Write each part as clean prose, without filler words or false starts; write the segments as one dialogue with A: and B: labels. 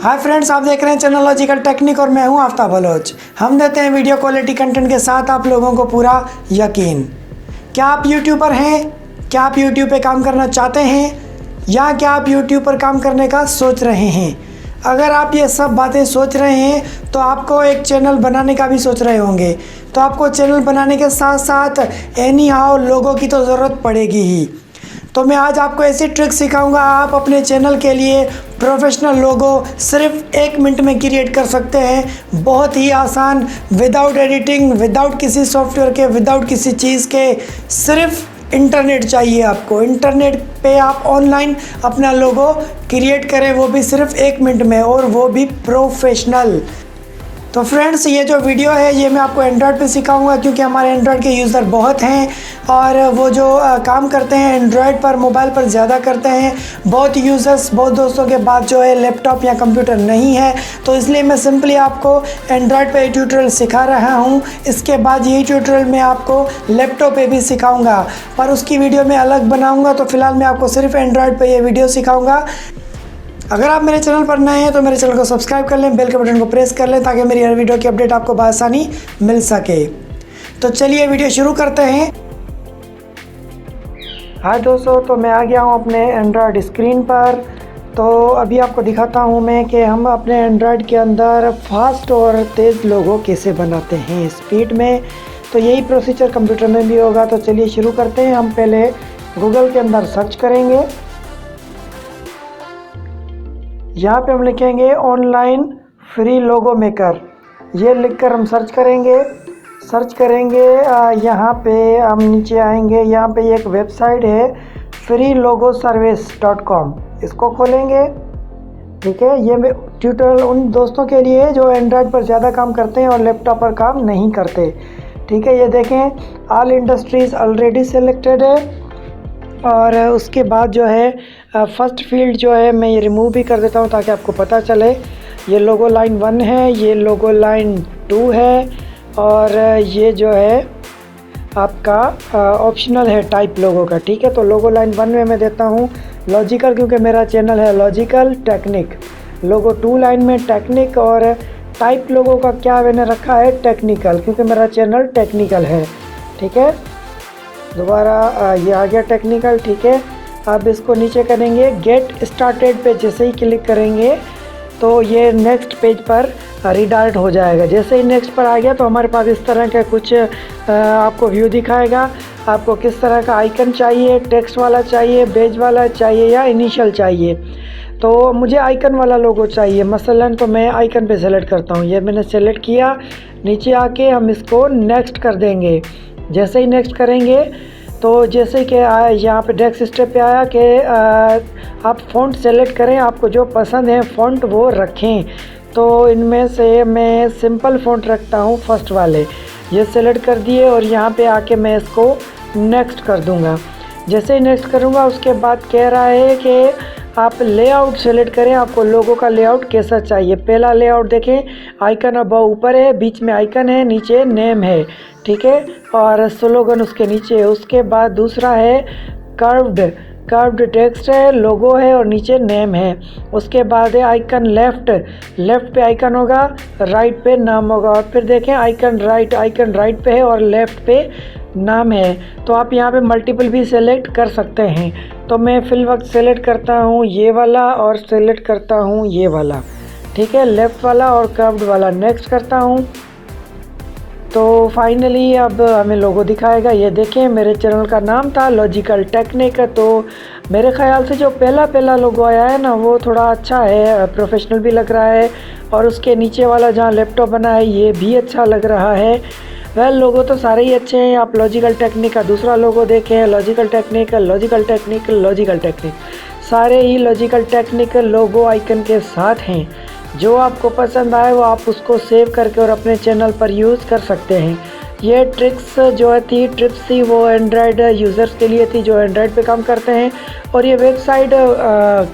A: Hi friends, आप देख रहे हैं चैनल लॉजिकल टेक्निक और मैं हूं आफ्ताब बलोच। हम देते हैं वीडियो क्वालिटी कंटेंट के साथ आप लोगों को पूरा यकीन। क्या आप यूट्यूबर हैं? क्या आप यूट्यूब पे काम करना चाहते हैं या क्या आप यूट्यूब पर काम करने का सोच रहे हैं? अगर आप ये सब बातें सोच रहे हैं तो आपको एक चैनल बनाने का भी सोच रहे होंगे। तो आपको चैनल बनाने के साथ साथ एनी हाउ लोगों की तो ज़रूरत पड़ेगी ही। तो मैं आज आपको ऐसी ट्रिक सिखाऊंगा, आप अपने चैनल के लिए प्रोफेशनल लोगो सिर्फ 1 मिनट में क्रिएट कर सकते हैं। बहुत ही आसान, विदाउट एडिटिंग, विदाउट किसी सॉफ्टवेयर के, विदाउट किसी चीज़ के। सिर्फ इंटरनेट चाहिए आपको। इंटरनेट पे आप ऑनलाइन अपना लोगो क्रिएट करें, वो भी सिर्फ 1 मिनट में, और वो भी प्रोफेशनल। तो फ्रेंड्स, ये जो वीडियो है ये मैं आपको एंड्रॉयड पे सिखाऊंगा, क्योंकि हमारे एंड्रॉयड के यूज़र बहुत हैं और वो जो काम करते हैं एंड्रॉयड पर, मोबाइल पर ज़्यादा करते हैं। बहुत यूज़र्स, बहुत दोस्तों के पास जो है लैपटॉप या कंप्यूटर नहीं है, तो इसलिए मैं सिंपली आपको एंड्रॉयड पे ट्यूटोरियल सिखा रहा हूँ। इसके बाद यही ट्यूटोरियल मैं आपको लैपटॉप पे भी सिखाऊँगा, पर उसकी वीडियो मैं अलग बनाऊँगा। तो फिलहाल मैं आपको सिर्फ एंड्रॉयड पर ये वीडियो सिखाऊँगा। अगर आप मेरे चैनल पर नए हैं तो मेरे चैनल को सब्सक्राइब कर लें, बेल के बटन को प्रेस कर लें, ताकि मेरी हर वीडियो की अपडेट आपको बआसानी मिल सके। तो चलिए वीडियो शुरू करते हैं। हाय दोस्तों, तो मैं आ गया हूँ अपने एंड्रॉयड स्क्रीन पर। तो अभी आपको दिखाता हूँ मैं कि हम अपने एंड्रॉयड के अंदर फास्ट और तेज़ लोगो कैसे बनाते हैं स्पीड में। तो यही प्रोसीजर कंप्यूटर में भी होगा। तो चलिए शुरू करते हैं। हम पहले गूगल के अंदर सर्च करेंगे। यहाँ पे हम लिखेंगे ऑनलाइन फ्री लोगो मेकर। ये लिखकर हम सर्च करेंगे। यहाँ पे हम नीचे आएंगे। यहाँ पे एक वेबसाइट है freelogoservice.com, इसको खोलेंगे। ठीक है, ये ट्यूटोरियल उन दोस्तों के लिए जो एंड्रॉयड पर ज़्यादा काम करते हैं और लैपटॉप पर काम नहीं करते। ठीक है, ये देखें, ऑल इंडस्ट्रीज़ ऑलरेडी सेलेक्टेड है। और उसके बाद जो है फर्स्ट फील्ड जो है मैं ये रिमूव भी कर देता हूँ, ताकि आपको पता चले। ये लोगो लाइन 1 है, ये लोगो लाइन 2 है, और ये जो है आपका ऑप्शनल है टाइप लोगो का। ठीक है, तो लोगो लाइन 1 में मैं देता हूँ लॉजिकल, क्योंकि मेरा चैनल है लॉजिकल टेक्निक। लोगो 2 लाइन में टेक्निक, और टाइप लोगो का क्या मैंने रखा है टेक्निकल, क्योंकि मेरा चैनल टेक्निकल है। ठीक है, दोबारा ये आ गया टेक्निकल। ठीक है, अब इसको नीचे करेंगे, गेट स्टार्टेड पे जैसे ही क्लिक करेंगे तो ये नेक्स्ट पेज पर रिडायरेक्ट हो जाएगा। जैसे ही नेक्स्ट पर आ गया तो हमारे पास इस तरह का कुछ आपको व्यू दिखाएगा। आपको किस तरह का आइकन चाहिए, टेक्स्ट वाला चाहिए, बेज वाला चाहिए या इनिशियल चाहिए। तो मुझे आइकन वाला लोगो चाहिए मसलन, तो मैं आइकन पे सेलेक्ट करता हूँ। ये मैंने सेलेक्ट किया। नीचे आके हम इसको नेक्स्ट कर देंगे। जैसे ही नेक्स्ट करेंगे तो जैसे कि यहाँ पे नेक्स्ट स्टेप पे आया कि आप फ़ॉन्ट सेलेक्ट करें, आपको जो पसंद है फ़ॉन्ट वो रखें। तो इनमें से मैं सिंपल फ़ॉन्ट रखता हूँ, फर्स्ट वाले। ये सेलेक्ट कर दिए और यहाँ पे आके मैं इसको नेक्स्ट कर दूँगा। जैसे ही नेक्स्ट करूँगा उसके बाद कह रहा है कि आप लेआउट सेलेक्ट करें, आपको लोगो का लेआउट कैसा चाहिए। पहला लेआउट देखें, आइकन अब ऊपर है, बीच में आइकन है, नीचे नेम है। ठीक है, और स्लोगन उसके नीचे है। उसके बाद दूसरा है कर्व्ड टेक्स्ट है, लोगो है और नीचे नेम है। उसके बाद है आइकन लेफ़्ट पे आइकन होगा, राइट पे नाम होगा। और फिर देखें आइकन राइट पे है और लेफ़्ट पे नाम है। तो आप यहाँ पे मल्टीपल भी सेलेक्ट कर सकते हैं। तो मैं फिल वक्त सेलेक्ट करता हूँ ये वाला और सेलेक्ट करता हूँ ये वाला। ठीक है, लेफ़्ट वाला और कर्व्ड वाला नेक्स्ट करता हूँ। तो फाइनली अब हमें लोगो दिखाएगा। ये देखें, मेरे चैनल का नाम था लॉजिकल टेक्निक। तो मेरे ख्याल से जो पहला लोगो आया है ना, वो थोड़ा अच्छा है, प्रोफेशनल भी लग रहा है। और उसके नीचे वाला जहाँ लैपटॉप बना है ये भी अच्छा लग रहा है। वेल, लोगो तो सारे ही अच्छे हैं। आप लॉजिकल टेक्निक का दूसरा लोगो देखें, लॉजिकल टेक्निक, सारे ही लॉजिकल टेक्निक लोगो आइकन के साथ हैं। जो आपको पसंद आए वो आप उसको सेव करके और अपने चैनल पर यूज़ कर सकते हैं। ये ट्रिक्स थी वो एंड्रॉयड यूज़र्स के लिए थी जो एंड्रॉयड पे काम करते हैं। और ये वेबसाइट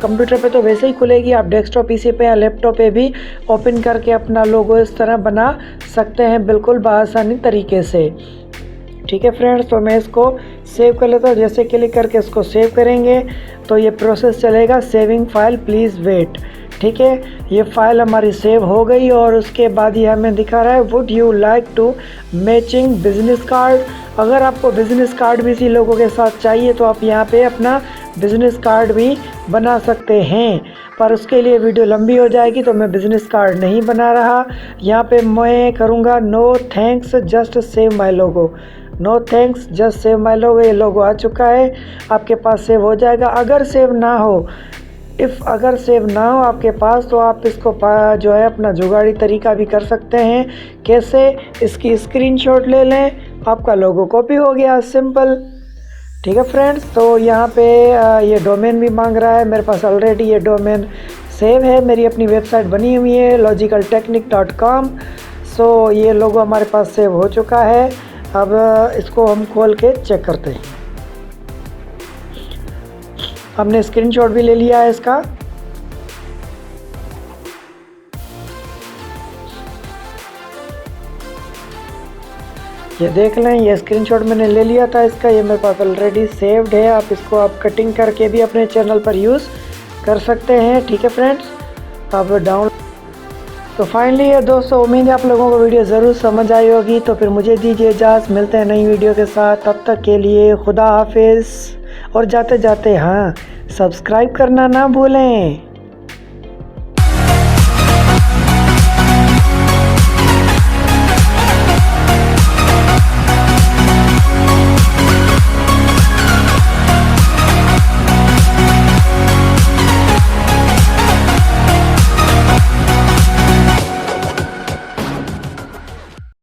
A: कंप्यूटर पे तो वैसे ही खुलेगी, आप डेस्कटॉप पीसी पे या लैपटॉप पे भी ओपन करके अपना लोगो इस तरह बना सकते हैं, बिल्कुल बआसानी तरीके से। ठीक है फ्रेंड्स, तो मैं इसको सेव कर लेता हूँ। जैसे क्लिक करके इसको सेव करेंगे तो ये प्रोसेस चलेगा, सेविंग फाइल प्लीज़ वेट। ठीक है, ये फ़ाइल हमारी सेव हो गई और उसके बाद ये हमें दिखा रहा है would you like to matching business card. अगर आपको बिज़नेस कार्ड भी इसी लोगों के साथ चाहिए तो आप यहाँ पे अपना बिज़नेस कार्ड भी बना सकते हैं, पर उसके लिए वीडियो लंबी हो जाएगी तो मैं बिज़नेस कार्ड नहीं बना रहा। यहाँ पे मैं करूँगा no thanks just save my logo, no thanks just save my logo. ये लोगो आ चुका है, आपके पास सेव हो जाएगा। अगर सेव ना हो, अगर सेव ना हो आपके पास तो आप इसको जो है अपना जुगाड़ी तरीका भी कर सकते हैं। कैसे? इसकी स्क्रीनशॉट ले लें, आपका लोगो कॉपी हो गया, सिंपल। ठीक है फ्रेंड्स, तो यहाँ पे ये डोमेन भी मांग रहा है। मेरे पास ऑलरेडी ये डोमेन सेव है, मेरी अपनी वेबसाइट बनी हुई है logicaltechnic.com। सो ये लोगो हमारे पास सेव हो चुका है। अब इसको हम खोल के चेक करते हैं। हमने स्क्रीनशॉट भी ले लिया है इसका। ये देख लें, ये स्क्रीनशॉट मैंने ले लिया था इसका, ये मेरे पास ऑलरेडी सेव्ड है। आप इसको कटिंग करके भी अपने चैनल पर यूज़ कर सकते हैं। ठीक है फ्रेंड्स, अब डाउन तो फाइनली ये दोस्तों, उम्मीद है आप लोगों को वीडियो ज़रूर समझ आई होगी। तो फिर मुझे दीजिए इजाज़त, मिलते हैं नई वीडियो के साथ। तब तक के लिए खुदा हाफिज़। और जाते जाते हाँ, सब्सक्राइब करना ना भूलें।